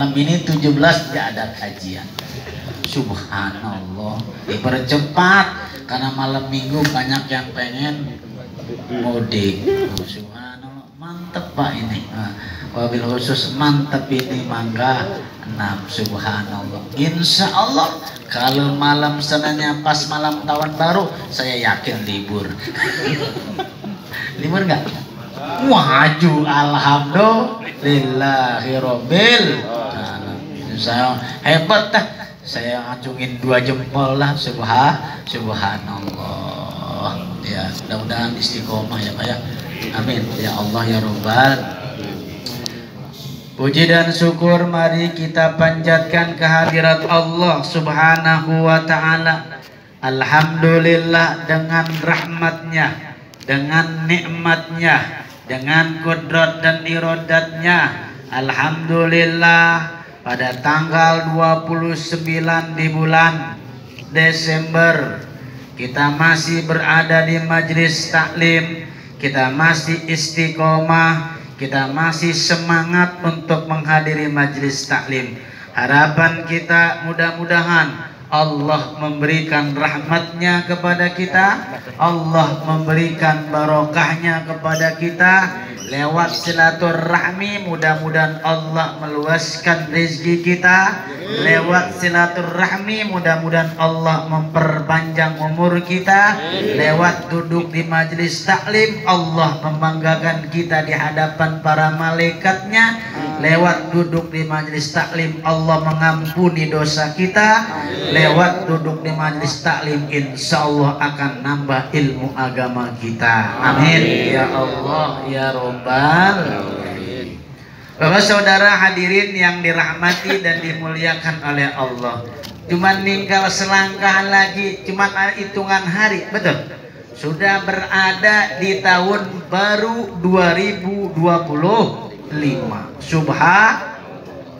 Malam ini 17 tidak ada kajian. Subhanallah, dipercepat karena malam minggu banyak yang pengen mudik. Subhanallah, mantep Pak ini. Wabil khusus mantep ini mangga 6. Subhanallah. Insya Allah kalau malam Seninnya pas malam tahun baru, saya yakin libur. Libur nggak? Waju alhamdulillahirobbil. Saya hebat dah, saya ngacungin 2 jempol lah. Subhanallah ya, mudah-mudahan istiqomah ya Pak ya, amin ya Allah ya Rabbal. Puji dan syukur mari kita panjatkan kehadirat Allah subhanahu wa ta'ala. Alhamdulillah, dengan rahmatnya, dengan nikmatnya, dengan kudrat dan iradatnya. Alhamdulillah, pada tanggal 29 di bulan Desember kita masih berada di majelis taklim, kita masih istiqomah, kita masih semangat untuk menghadiri majelis taklim. Harapan kita mudah-mudahan Allah memberikan rahmatnya kepada kita, Allah memberikan barokahnya kepada kita. Lewat silaturahmi mudah-mudahan Allah meluaskan rezeki kita. Lewat silaturahmi mudah-mudahan Allah memperpanjang umur kita. Lewat duduk di majelis taklim Allah membanggakan kita di hadapan para malaikatnya. Lewat duduk di majelis taklim Allah mengampuni dosa kita. Lewat duduk di majelis taklim insya Allah akan nambah ilmu agama kita. Amin ya Allah ya Rabbal. Bapak saudara hadirin yang dirahmati dan dimuliakan oleh Allah, cuman tinggal selangkah lagi, cuman hitungan hari, betul, sudah berada di tahun baru 2025.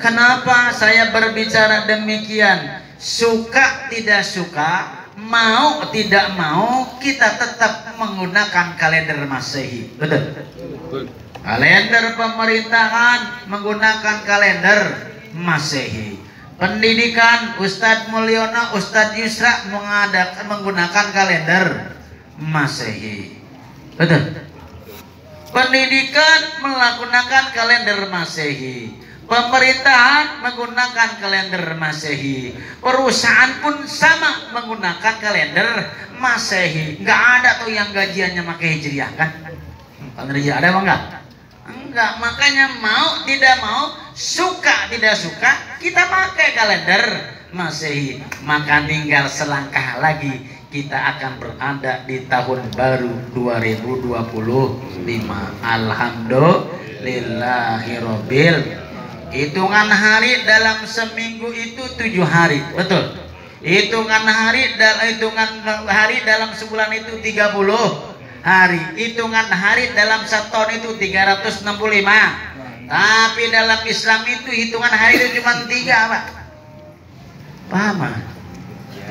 Kenapa saya berbicara demikian? Suka tidak suka, mau tidak mau, kita tetap menggunakan kalender Masehi, betul? Kalender pemerintahan menggunakan kalender Masehi. Pendidikan Ustadz Mulyono, Ustadz Yusra menggunakan kalender Masehi, betul? Pendidikan menggunakan kalender Masehi. Pemerintahan menggunakan kalender Masehi. Perusahaan pun sama menggunakan kalender Masehi. Nggak ada tuh yang gajiannya pakai Hijriah kan? Kalender Hijriah ada apa enggak? Enggak. Makanya mau tidak mau, suka tidak suka, kita pakai kalender Masehi. Maka tinggal selangkah lagi kita akan berada di tahun baru 2025. Alhamdulillahirobbil. Hitungan hari dalam seminggu itu 7 hari, betul? Hitungan hari dalam sebulan itu 30 hari. Hitungan hari dalam setahun itu 365. Tapi dalam Islam itu hitungan hari itu cuma 3, Pak. Paham, Pak?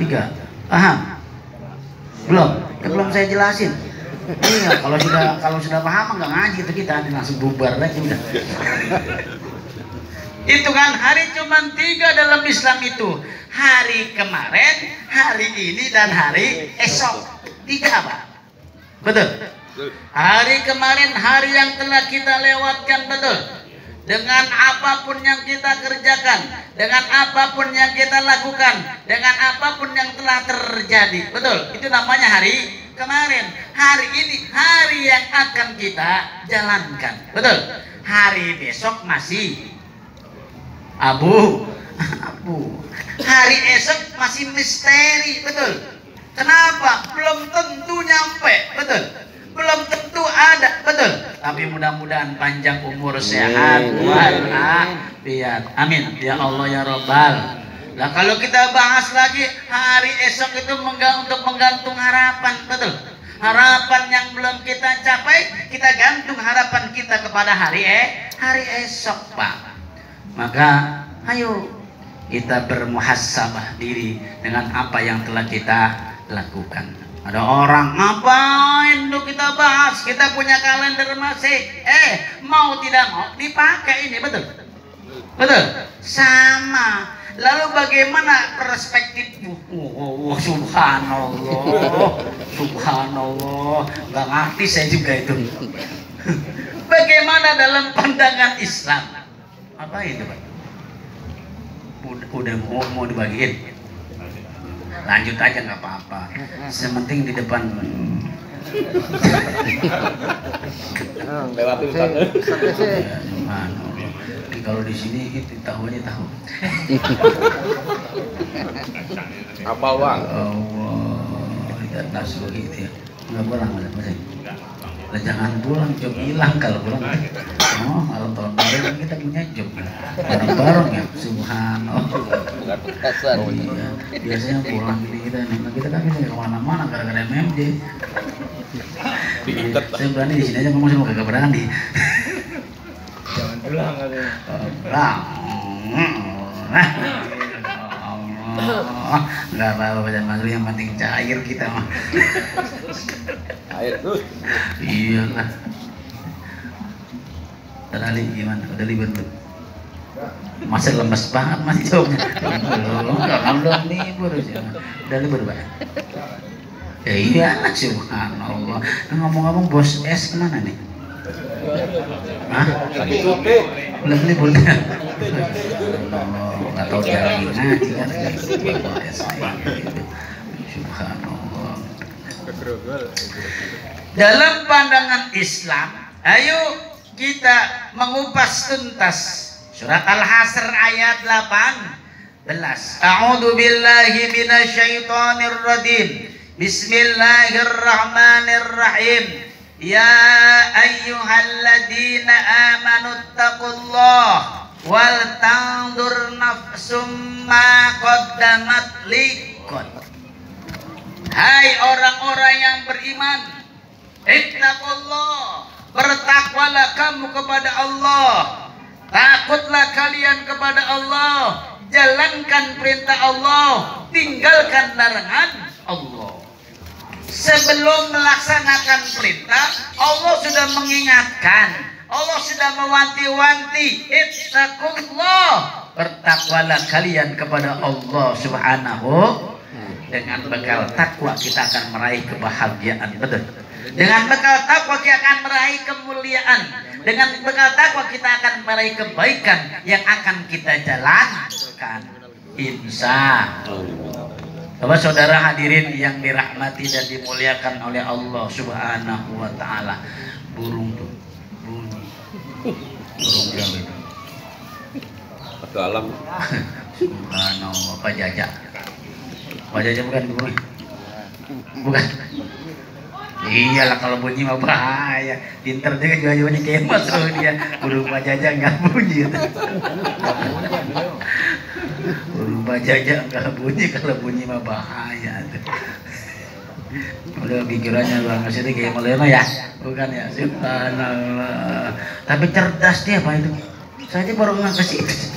3. Paham? Belum? Ya, belum saya jelasin. Iya, kalau sudah paham nggak ngaji itu kita langsung bubar lagi udah. Hitungan hari cuma 3 dalam Islam itu. Hari kemarin, hari ini, dan hari esok. 3 Pak. Betul? Hari kemarin, hari yang telah kita lewatkan, betul? Dengan apapun yang kita kerjakan, dengan apapun yang kita lakukan, dengan apapun yang telah terjadi, betul? Itu namanya hari kemarin. Hari ini, hari yang akan kita jalankan, betul? Hari besok masih abu. Hari esok masih misteri, betul? Kenapa? Belum tentu nyampe, betul? Belum tentu ada, betul? Tapi mudah-mudahan panjang umur, sehat, walafiat. Amin ya Allah ya Rabbal. Nah kalau kita bahas lagi hari esok itu untuk menggantung harapan, betul? Harapan yang belum kita capai, kita gantung harapan kita kepada hari esok, Pak. Maka ayo kita bermuhasabah diri dengan apa yang telah kita lakukan. Ada orang ngapain tuh kita bahas, kita punya kalender masih mau tidak mau dipakai ini, betul? Betul? Sama. Lalu bagaimana perspektifmu? Subhanallah, subhanallah. Gak ngerti saya juga itu. Bagaimana dalam pandangan Islam? Apa itu, Pak? Udah mau dibagiin? Lanjut aja nggak apa-apa. Sementing di depan. Lewat itu sana. Kalau di sini itu tahu aja tahu. Apa bang? Allah, tidak tahu gitu ya. Nggak pulang masih. Jangan pulang, job hilang kalau pulang. Oh, kalau tahun baru kan kita punya job. Jadi bareng ya, subhanallah. Oh iya, biasanya pulang ini kita kan bisa kemana-mana gara-gara MMJ. Saya berani di sini aja ngomong sama kagak berani. Jangan pulang katanya. Pulang. Nggak apa-apa Mas, yang penting cair kita mah. Air terus. Iyalah. Tadi gimana? Udah libur belum? Masih lemes banget Mas jawabnya. Belum libur sih. Udah libur Pak? Ya iyalah subhanallah. Ngomong-ngomong bos S kemana nih? Hah? Lagi cuti. Belum liburnya. Nggak tahu dia lagi ngaji kan? Subhanallah. Dalam pandangan Islam, ayo kita mengupas tuntas surat Al-Hasr ayat 18. A'udzu billahi minasyaitonir rajim. Bismillahirrahmanirrahim. Ya ayyuhalladzina amanu taqullaha wal tanzur nafsum ma qaddamat liqad. Hai orang-orang yang beriman, ittaqullah, bertakwalah kamu kepada Allah, takutlah kalian kepada Allah, jalankan perintah Allah, tinggalkan larangan Allah. Sebelum melaksanakan perintah, Allah sudah mengingatkan, Allah sudah mewanti-wanti, ittaqullah, bertakwalah kalian kepada Allah Subhanahu. Dengan bekal takwa kita akan meraih kebahagiaan, betul. Dengan bekal takwa kita akan meraih kemuliaan. Dengan bekal takwa kita akan meraih kebaikan yang akan kita jalankan. Insya Allah. Bapak saudara hadirin yang dirahmati dan dimuliakan oleh Allah Subhanahu wa taala. Burung tuh bunyi. Burung jauh itu. Ke alam. Subhanallah, Pak Jajak. Pak Jajak bukan burung. Bukan. Iyalah kalau bunyi mah bahaya. Pinter juga jual-jualnya kemas loh dia. Burung Pak Jajak nggak bunyi. Burung Pak Jajak nggak bunyi, kalau bunyi mah bahaya. Udah pikirannya Bang Mas itu kayak Maleno ya, bukan ya? Subhanallah. Tapi cerdas dia Pak itu. Saya aja baru nggak ke situ.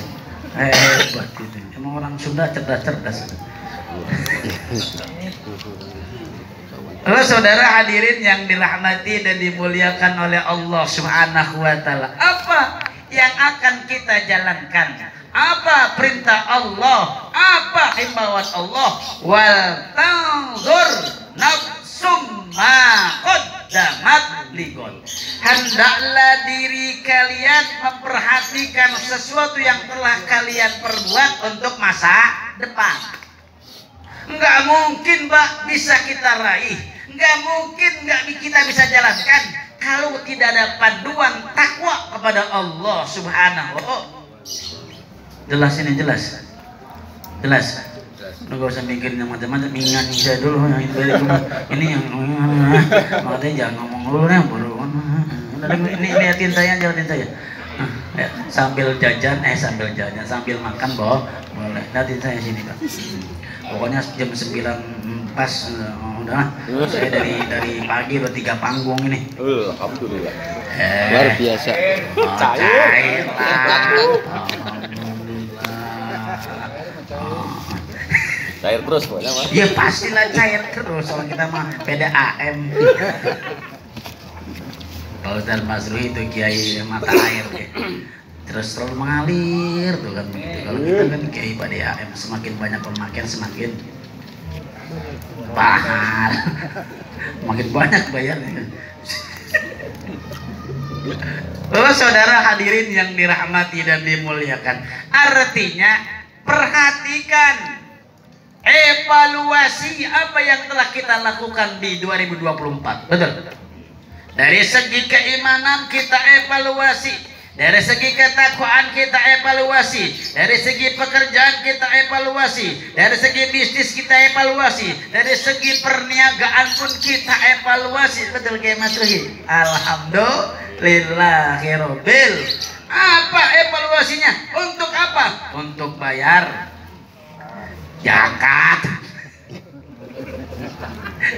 Hebat itu. Emang orang Sunda cerdas-cerdas. Lalu saudara hadirin yang dirahmati dan dimuliakan oleh Allah Subhanahu wa taala, apa yang akan kita jalankan? Apa perintah Allah? Apa himbauan Allah? Wal tanzur nafsum ma qaddamat lighad. Hendaklah diri kalian memperhatikan sesuatu yang telah kalian perbuat untuk masa depan. Enggak mungkin Pak bisa kita raih, enggak mungkin kita bisa jalankan kalau tidak ada panduan takwa kepada Allah Subhanahu. Jelas ini jelas. Lu gak usah mikirin yang macam-macam, ingat saya dulu yang ini yang makanya jangan ngomong dulu nih bro. Ini liatin saya, liatin saya. Ya, sambil jajan sambil makan boleh. Liatin saya sini Pak. Pokoknya jam 9 pas udah. Saya dari pagi udah 3 panggung ini. Alhamdulillah. Luar biasa. Cair Cair terus pokoknya Mas. Ya pastilah cair terus, soalnya kita mah PDAM. Pak Ustaz Masruh itu kiai mata air ya. terus terlalu mengalir tuh kan begitu. Kalau kita kan kiai pada AM semakin banyak pemakaian semakin mahal, makin banyak bayarnya. Bapak saudara hadirin yang dirahmati dan dimuliakan, artinya perhatikan, evaluasi apa yang telah kita lakukan di 2024. Betul? Dari segi keimanan kita evaluasi, dari segi ketakwaan kita evaluasi, dari segi pekerjaan kita evaluasi, dari segi bisnis kita evaluasi, dari segi perniagaan pun kita evaluasi. Betul kayak Mas Ruhi? Alhamdulillahirobbil. Apa evaluasinya? Untuk apa? Untuk bayar zakat.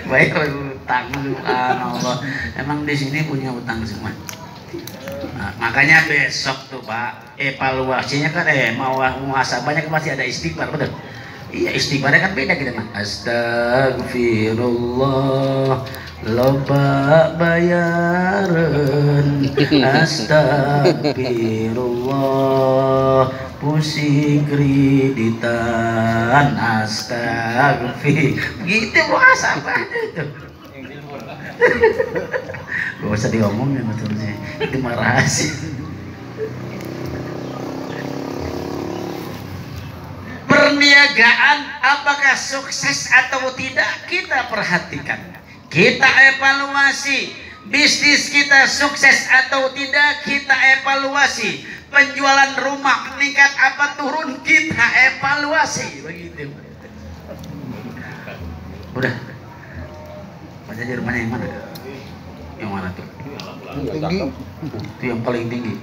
Bayar utang, subhanallah. Emang di sini punya utang semua. Nah, makanya besok tuh Pak, evaluasinya kan mau muhasabahnya kan masih ada istighfar, betul? Iya, istighfarnya kan beda kita mah. Astagfirullah, loba bayaran. Astagfirullah, pusing kreditan. Astagfir, gitu muhasabahnya itu. Gak usah diomongin betulnya, itu mah rahasia. Perniagaan apakah sukses atau tidak kita perhatikan, kita evaluasi. Bisnis kita sukses atau tidak kita evaluasi. Penjualan rumah meningkat apa turun kita evaluasi. Begitu. Udah. Pak Jaji rumahnya yang mana? Yang mana tuh? Tinggi. Itu yang paling tinggi.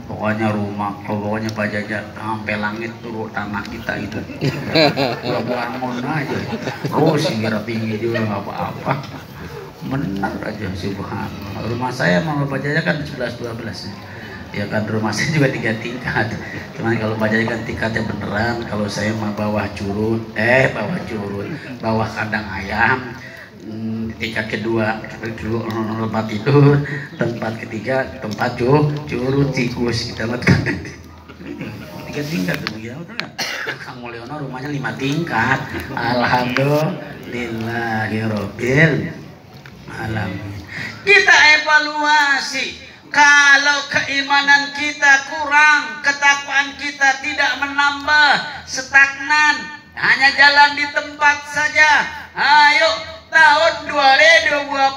Pokoknya rumah, pokoknya Pak Jaja sampai langit turun tanah kita itu. Udah bangun aja. Terus kira tinggi juga nggak apa-apa. Benar aja subhanallah. Rumah saya sama Pak Jaja kan 11-12 ya. Ya kan rumah saya juga 3 tingkat. Cuman kalau Pak Jaja kan tingkatnya beneran. Kalau saya mah bawah curut, bawah kandang ayam. Tingkat kedua tempat tidur, tempat ketiga tempat curut tikus kita lihat kan 3 tingkat begitu kan. Kang Mulyono rumahnya 5 tingkat. Alhamdulillahirobbil alamin. Kita evaluasi. Kalau keimanan kita kurang, ketakwaan kita tidak menambah, stagnan, hanya jalan di tempat saja. Ayo tahun 2024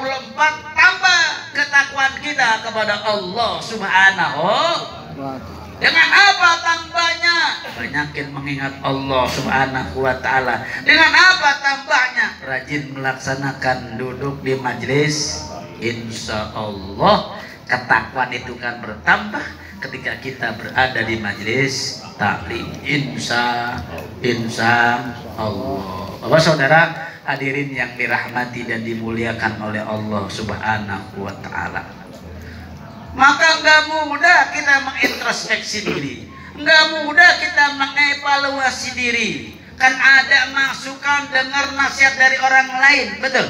tambah ketakwaan kita kepada Allah Subhanahu. Dengan apa tambahnya? Banyakin mengingat Allah Subhanahu wa ta'ala. Dengan apa tambahnya? Rajin melaksanakan duduk di majelis. Insya Allah ketakwaan itu kan bertambah ketika kita berada di majelis taklim. Insya Allah. Bapak saudara hadirin yang dirahmati dan dimuliakan oleh Allah Subhanahu wa ta'ala. Maka nggak mudah kita mengintrospeksi diri, nggak mudah kita mengevaluasi diri. Kan ada masukan, dengar nasihat dari orang lain, betul?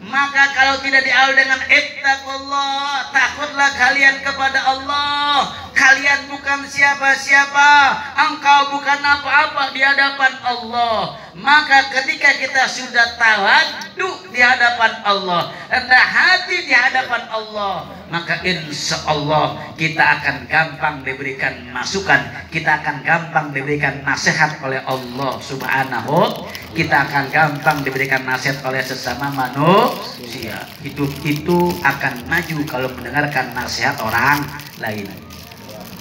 Maka kalau tidak diawali dengan ittaqullah, takutlah kalian kepada Allah. Kalian bukan siapa-siapa, engkau bukan apa-apa di hadapan Allah. Maka ketika kita sudah tawadhu di hadapan Allah, rendah hati di hadapan Allah, maka insya Allah kita akan gampang diberikan masukan, kita akan gampang diberikan nasihat oleh Allah Subhanahu. Kita akan gampang diberikan nasihat oleh sesama manusia. Hidup itu akan maju kalau mendengarkan nasihat orang lain.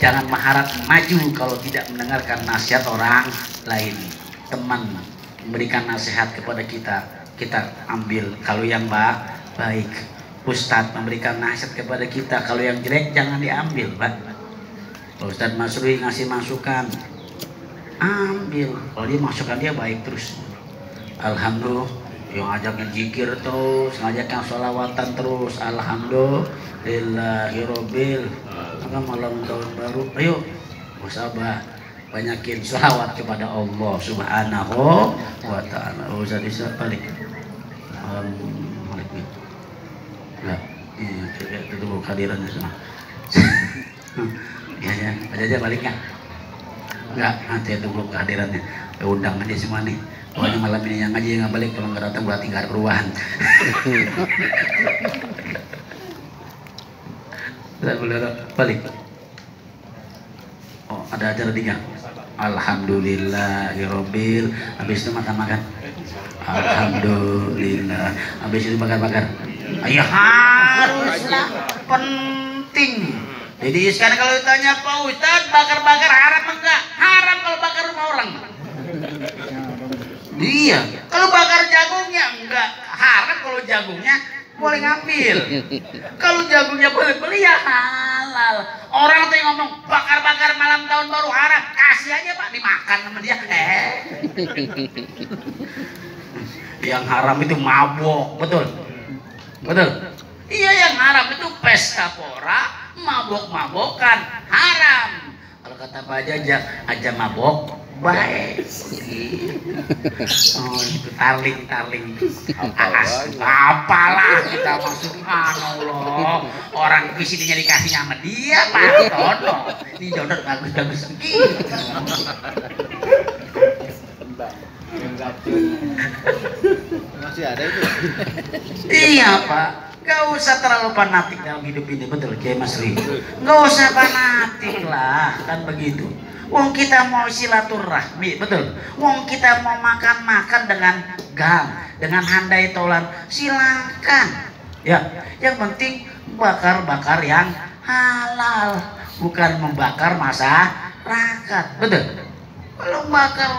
Jangan mengharap maju kalau tidak mendengarkan nasihat orang lain. Teman memberikan nasihat kepada kita, kita ambil kalau yang baik. Ustadz memberikan nasihat kepada kita, kalau yang jelek jangan diambil, Pak. Ustadz Masrui ngasih masukan, ambil. Kalau dia masukan dia baik terus. Alhamdulillah, yang ngajakin zikir terus, ngajakin sholawatan terus. Alhamdulillahirobbil. Maka malam tahun baru, ayo musabah, banyakin sholawat kepada Allah Subhanahu wa ta'ala. Ustaz bisa balik. Nah, itu dulu kehadirannya semua. Ya, Pak Jaja balik nggak? Enggak, nanti tunggu kehadirannya. Undang aja semua nih. Pokoknya malam ini yang ngaji nggak balik, kalau nggak datang berarti nggak ada perubahan. Balik. Oh, ada acara 3. Alhamdulillahirobbil. Habis itu makan-makan. Alhamdulillah. Habis itu bakar-bakar. Ayo haruslah penting. Jadi sekarang kalau ditanya Pak Ustadz, bakar-bakar haram enggak? Haram kalau bakar rumah orang. Iya. Kalau bakar jagungnya enggak haram, kalau jagungnya boleh ngambil. Kalau jagungnya boleh beli ya halal. Orang tuh yang ngomong bakar-bakar malam tahun baru haram, kasih aja Pak dimakan sama dia. Yang haram itu mabok, betul? Betul? Iya, yang haram itu pesta pora, mabok-mabokan, haram. Kalau kata Pak Jaja, aja mabok baik. Oh, itu tarling. Apalah kita masuk Allah. Orang visinya dikasih sama dia, Pak Toto. Ini jodoh bagus-bagus gitu. Masih ada itu. Iya Pak, gak usah terlalu fanatik dalam hidup ini, betul Kiai Masri. Gak usah fanatik lah, kan begitu. Wong kita mau silaturahmi, betul. Wong kita mau makan dengan gang, dengan handai tolan, silakan. Ya, yang penting bakar-bakar yang halal, bukan membakar masyarakat, betul. Kalau bakar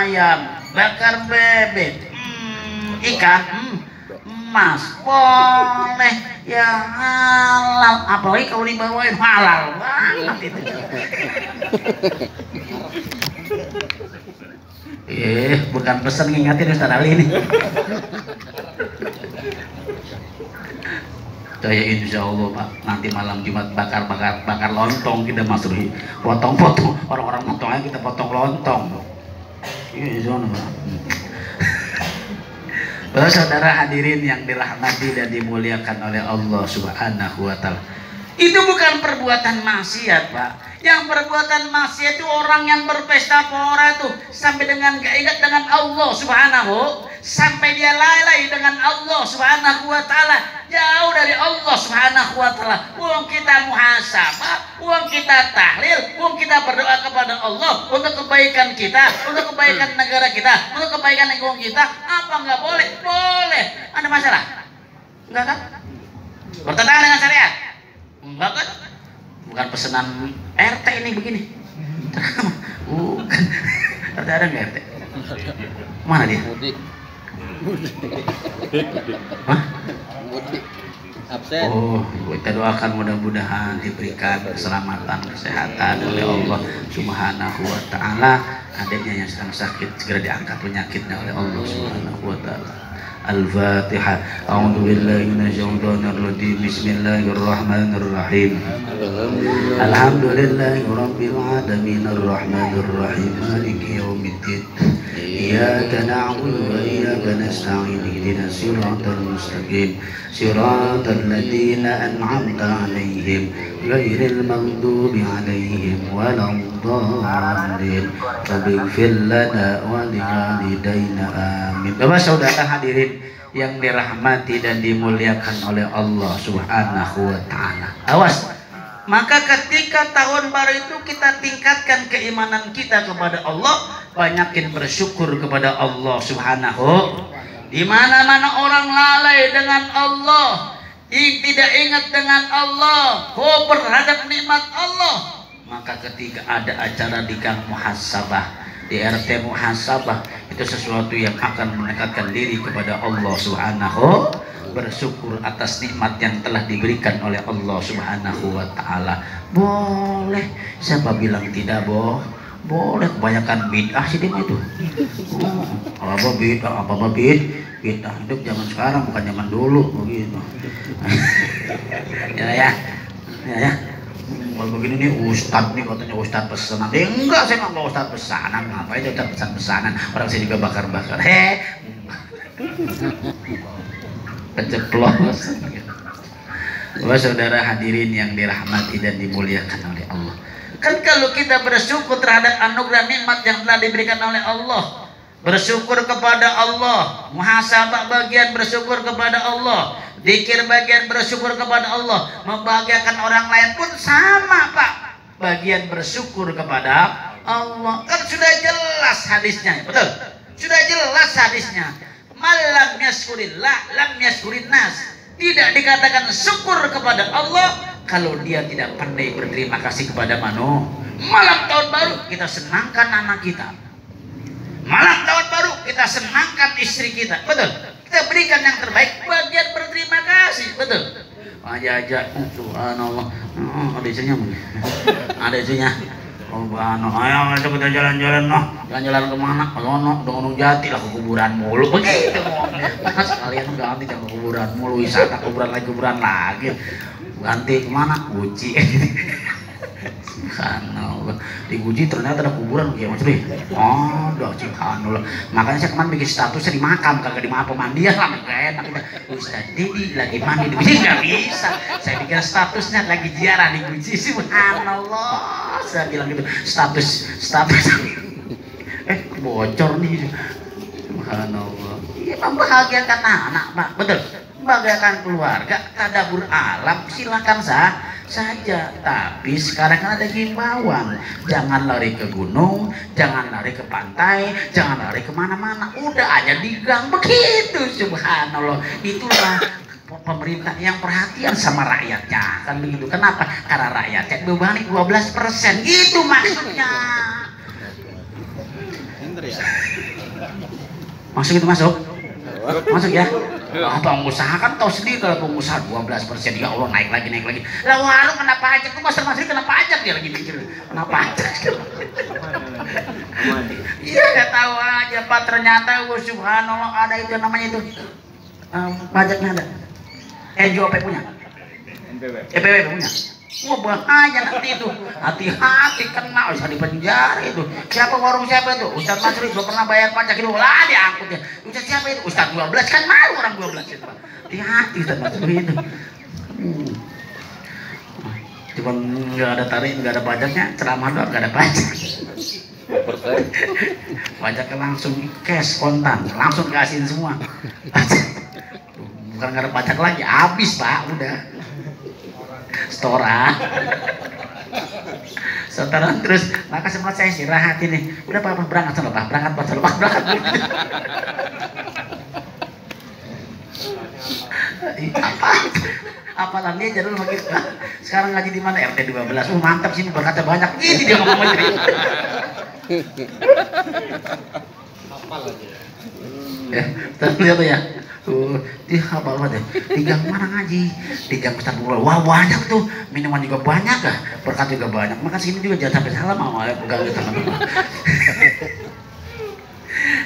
ayam, bakar bebek, ikan, emas, boleh ya halal. Apalagi kalau dibawain halal banget itu. Bukan pesan ngingatin Ustaz Ali ini. Saya insya Allah Pak, nanti malam Jumat bakar lontong kita masuk potong-potong, orang-orang potong aja kita potong lontong. Iya, Pak. Saudara hadirin yang dirahmati dan dimuliakan oleh Allah Subhanahu wa Ta'ala. Itu bukan perbuatan maksiat, Pak. Yang perbuatan maksiat itu orang yang berpesta pora tuh sampai dengan gak ingat dengan Allah Subhanahu, sampai dia lalai dengan Allah Subhanahu wa Ta'ala, jauh dari Allah Subhanahu wa Ta'ala. Uang kita muhasabah, uang kita tahlil, uang kita berdoa kepada Allah untuk kebaikan kita, untuk kebaikan negara kita, untuk kebaikan lingkungan kita. Apa nggak boleh? Boleh. Ada masalah? Enggak kan? Bertentangan dengan syariat? Enggak kan? Bukan pesanan RT ini begini. Bukan. Ada nggak RT? Mana dia? Mudik. Hah? Mudik. Absen. Oh, kita doakan mudah-mudahan diberikan keselamatan, kesehatan oleh Allah Subhanahu wa Ta'ala. Adiknya yang sedang sakit segera diangkat penyakitnya oleh Allah Subhanahu wa Ta'ala. Al-Fatihah. A'udzu billahi minasyaitonir rajim. Bismillahirrahmanirrahim. Alhamdulillahirabbil alamin arrahmanir rahim maliki yaumiddin. Iyyaka na'budu wa iyyaka nasta'in. Ihdinas siratal mustaqim. Siratal ladzina an'amta 'alaihim ghairil maghdubi 'alaihim waladdallin. Faghfir lana wa liwalidayna amin. Bapak saudara hadirin yang dirahmati dan dimuliakan oleh Allah Subhanahu wa Ta'ala. Awas. Maka ketika tahun baru itu kita tingkatkan keimanan kita kepada Allah, banyakin bersyukur kepada Allah Subhanahu. Di mana-mana orang lalai dengan Allah, tidak ingat dengan Allah, berhadap nikmat Allah, maka ketika ada acara di gang muhasabah, di RT muhasabah, itu sesuatu yang akan mendekatkan diri kepada Allah Subhanahu, bersyukur atas nikmat yang telah diberikan oleh Allah Subhanahu wa Ta'ala. Boleh, siapa bilang tidak boleh, kebanyakan bid'ah sih dia itu. Apa bid'ah hidup zaman sekarang bukan zaman dulu begitu. ya. Kalau begini nih ustadz nih katanya ustadz pesanan. Enggak, saya nggak mau ustadz pesanan. Ngapain ustadz pesanan? Orang saya juga bakar-bakar. Keceplos. Saudara hadirin yang dirahmati dan dimuliakan oleh Allah. Kan kalau kita bersyukur terhadap anugerah nikmat yang telah diberikan oleh Allah, bersyukur kepada Allah, muhasabah bagian bersyukur kepada Allah, zikir bagian bersyukur kepada Allah, membahagiakan orang lain pun sama Pak, bagian bersyukur kepada Allah. Kan sudah jelas hadisnya, betul? Sudah jelas hadisnya. Malam yaskurillah, lam yaskurin nas. Tidak dikatakan syukur kepada Allah kalau dia tidak pandai berterima kasih kepada manusia. Malam tahun baru kita senangkan anak kita. Malam tahun baru kita senangkan istri kita, betul? Kita berikan yang terbaik, bagian berterima kasih, betul? Aja, subhanallah. Ada isunya, ada isunya. Ayo masuk kita jalan-jalan noh. Jalan-jalan kemana? Ke sono, Gunung Jati lah, ke kuburan mulu. Begitu ngomongnya. Sekalian ganti ke kuburan mulu, wisata kuburan lagi. Ganti kemana? Guci. Subhanallah. Di Guci ternyata ada kuburan kayak macam ini. Oh, dah subhanallah. Makanya saya kemarin bikin statusnya di makam, kagak di makam pemandian lah, gak enak. Ustaz Dedi lagi mandi di Guci, nggak bisa. Saya bikin statusnya lagi ziarah di Guci. Subhanallah. Saya bilang gitu, status bocor nih. Subhanallah. Iya, membahagiakan anak, Pak, betul. Membahagiakan keluarga, tadabur alam, silakan saja. Tapi sekarang kan ada himbauan, jangan lari ke gunung, jangan lari ke pantai, jangan lari kemana-mana, udah aja di gang begitu. Subhanallah. Itulah pemerintah yang perhatian sama rakyatnya, kan begitu. Kenapa? Karena rakyatnya bebani 12%, itu maksudnya. Masuk itu masuk ya. Pengusaha kan tahu sendiri kalau pengusaha 12%, ya Allah naik lagi. Lah warung kena pajak tuh, Master Masri kena pajak, dia lagi mikir kena pajak. Iya nggak tahu aja Pak, ternyata subhanallah ada itu namanya itu pajaknya ada. NJOP punya, EPW punya. Wah bahaya nanti itu, hati-hati kena, bisa di penjara itu. Siapa warung siapa itu? Ustaz Masri belum pernah bayar pajak itu, lah diangkut ya. Ustaz siapa itu? Ustaz 12, kan malu orang 12 itu. Hati-hati Ustaz Masri itu. Cuman nggak ada tarik, nggak ada pajaknya, ceramah doang nggak ada pajak. Pajaknya langsung cash kontan, langsung kasihin semua. Bukan nggak ada pajak lagi, habis Pak, udah. Setoran terus, maka semua saya istirahat ini. Udah Pak, berangkat sana Pak, berangkat. Apa lagi jadul makin sekarang ngaji di mana? RT 12. Mantap sini, berkata banyak. Ini dia ngomong aja. Hafal aja. Ya, terlihat ya. Dia hafal banget ya. Di gang mana ngaji? Di gang Ustaz Nurul. Wah banyak tuh, minuman juga banyak kah? Berkat juga banyak. Maka sini juga jangan sampai salah mau pegang teman-teman.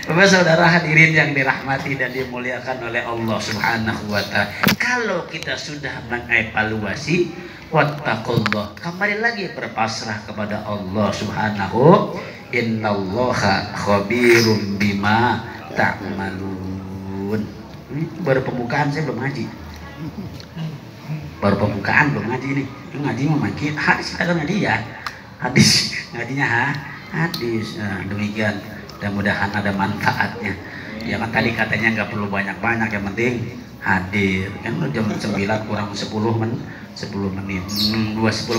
Bapak saudara hadirin yang dirahmati dan dimuliakan oleh Allah Subhanahu wa ta'ala. Kalau kita sudah mengevaluasi wattaqullah, kembali lagi berpasrah kepada Allah Subhanahu. Innallaha khabirum bima ta'malun. Baru pembukaan, saya belum ngaji. Baru pembukaan belum ngaji nih. Ngaji memakai hadis atau ngaji ya? Hadis ngajinya hadis. Nah, demikian. Mudah-mudahan ada manfaatnya. Ya kan tadi katanya nggak perlu banyak-banyak, yang penting hadir. Kan jam 9 kurang 10 menit. 10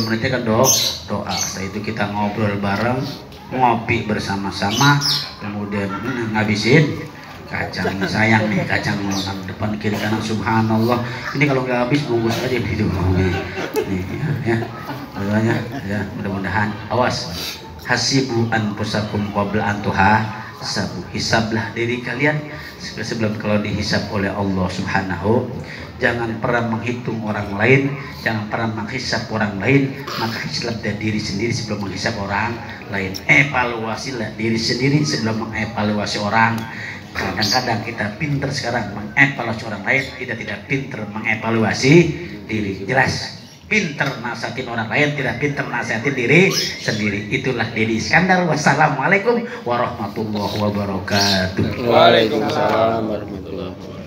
menitnya kan doa. Setelah itu kita ngobrol bareng, ngopi bersama-sama, kemudian ngabisin kacang. Sayang nih kacang depan kiri kanan, subhanallah. Ini kalau nggak habis bungkus aja nih ya. Doanya ya, mudah-mudahan. Awas, hasibu anfusakum qabla an tuhasabu. Hisablah diri kalian sebelum kalau dihisab oleh Allah Subhanahu. Jangan pernah menghitung orang lain, jangan pernah menghisab orang lain, maka hisablah diri sendiri sebelum menghisab orang lain. Evaluasilah diri sendiri sebelum mengevaluasi orang. Kadang-kadang kita pinter sekarang mengevaluasi orang lain, kita tidak pinter mengevaluasi diri. Jelas, pinter nasihatin orang lain, tidak pinter nasihatin diri sendiri. Itulah Dedi Iskandar. Wassalamualaikum warahmatullahi wabarakatuh. Waalaikumsalam warahmatullahi wabarakatuh.